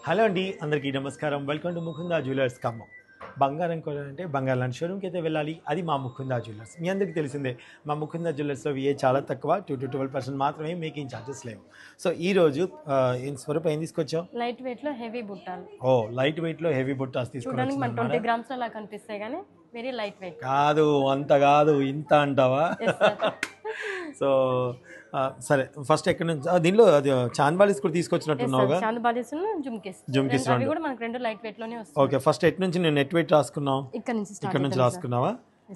Hello అండి, అందరికీ నమస్కారం. Welcome to Mukunda jewellers Khammam. బంగారం కొనాలంటే బంగారం లాంటి షోరూమ్కి అయితే వెళ్ళాలి. అది మా ముకుందా జ్యువెలర్స్. మీ అందరికీ తెలిసిందే, మా ముకుందా జ్యువెలర్స్లో చాలా తక్కువ, 2 to 12% మాత్రమే మేకింగ్ ఛార్జెస్ లేవు. సో ఈరోజు ఏం స్వరూప ఏం తీసుకొచ్చావు? లైట్ వెయిట్ లో హెవీ బుట్టాలు. లైట్ వెయిట్లో హెవీ బుట్టాస్ చూడడానికి మన 20 తీసుకొచ్చాను. గ్రామ్స్ అలా కనిపిస్తాయి కానీ వెరీ లైట్ వెయిట్. కాదు, అంత కాదు, ఇంత అంటావా? సో సరే, ఫస్ట్ ఎక్కడి నుంచి దీనిలో అది చాంద్బాలీస్ కూడా తీసుకొచ్చినట్టున్నావుగా? చాందబాలీస్ జుమ్కిస్ అవి కూడా మనకు రెండు లైట్ వెయిట్ లోనే వస్తాయి. ఓకే, ఫస్ట్ ఎట్ నుంచి నేను నెట్ వెయిట్ రాసుకున్నావు? ఇక్కడ నుంచి రాసుకున్నావా?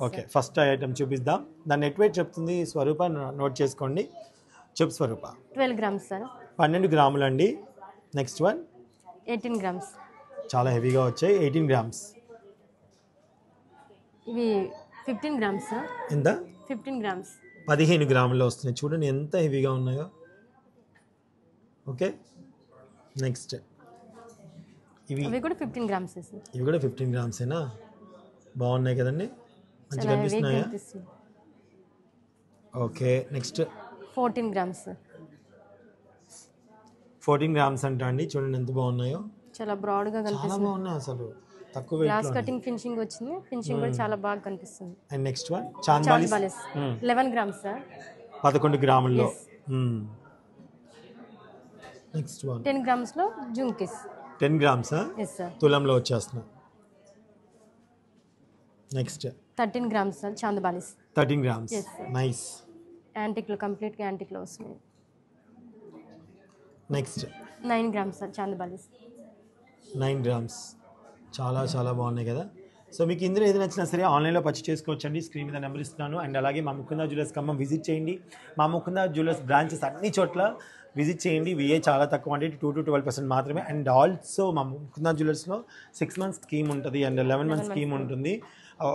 ఓకే, ఫస్ట్ ఐటమ్ చూపిద్దాం. దాని నెట్ వెయిట్ చెప్తుంది స్వరూప, నోట్ చేసుకోండి. చెప్పు స్వరూప. 12 గ్రామ్స్ సార్. 12 గ్రాములు అండి. Next one 18 grams. చాలా హెవీగా వచ్చాయి. 18 గ్రామ్స్. ఇవి 15 గ్రామ్స్ సార్. ఎంత? 15 గ్రామ్స్. 15 గ్రాముల్లో వస్తున్నాయి. చూడండి ఎంత హెవీగా ఉన్నాయో. ఓకే, నెక్స్ట్ ఇవి కూడా 15 గ్రామ్స్ సార్. ఇవి కూడా 15 గ్రామ్సేనా? బాగున్నాయి కదండి, మంచిగా కనిపిస్తున్నాయా? Okay, next 14 grams. 14 గ్రామ్స్ అంట అండి. చూడండి ఎంత బాగున్నాయో. చాలా బ్రాడ్ గా కనిపిస్తుంది. చాలా బాగున్నాయి అసలు. తక్కువ గ్లాస్ కటింగ్ ఫినిషింగ్ వచ్చింది. ఫినిషింగ్ కూడా చాలా బాగా కనిపిస్తుంది. And next one chandbalis. 11 grams sir. 11 గ్రాముల్లో. నెక్స్ట్ వన్ 10 గ్రామ్స్ లో జుమ్కిస్. 10 grams yes sir. తులంలో వచ్చేస్తున్నా. Next 13 grams sir chandbalis. 13 grams. Yes, sir. Nice. Antique లో కంప్లీట్ గా యాంటిక్ లో వస్తున్నాయి. Next 9 grams sir chandbalis. 9 grams. చాలా చాలా బాగున్నాయి కదా. సో మీకు ఇందులో ఏది నచ్చినా సరే ఆన్లైన్లో పర్చేస్ చేసుకోవచ్చండి. స్క్రీన్ మీద నెంబర్ ఇస్తున్నాను. అండ్ అలాగే మా ముకుందా జ్యువెలర్స్ ఖమ్మం విజిట్ చేయండి. మా ముకుందా జ్యువెలర్స్ బ్రాంచెస్ అన్ని చోట్ల విజిట్ చేయండి. చాలా తక్కువ, అంటే 2 to 12% మాత్రమే. అండ్ ఆల్సో మా ముకుందా జ్యువెలర్స్లో 6 months స్కీమ్ ఉంటుంది అండ్ 11 months స్కీమ్ ఉంటుంది.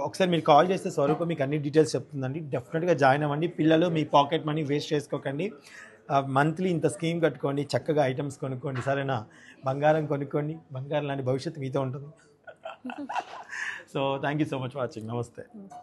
ఒకసారి మీరు కాల్ చేస్తే స్వరూప మీకు అన్ని డీటెయిల్స్ చెప్తుందండి. డెఫినెట్గా జాయిన్ అవ్వండి. పిల్లలు మీ పాకెట్ మనీ వేస్ట్ చేసుకోకండి. మంత్లీ ఇంత స్కీమ్ కట్టుకోండి, చక్కగా ఐటమ్స్ కొనుక్కోండి. సరేనా? బంగారం కొనుక్కోండి. బంగారం లాంటి భవిష్యత్తు మీతో ఉంటుంది. So thank you so much for watching. నమస్తే.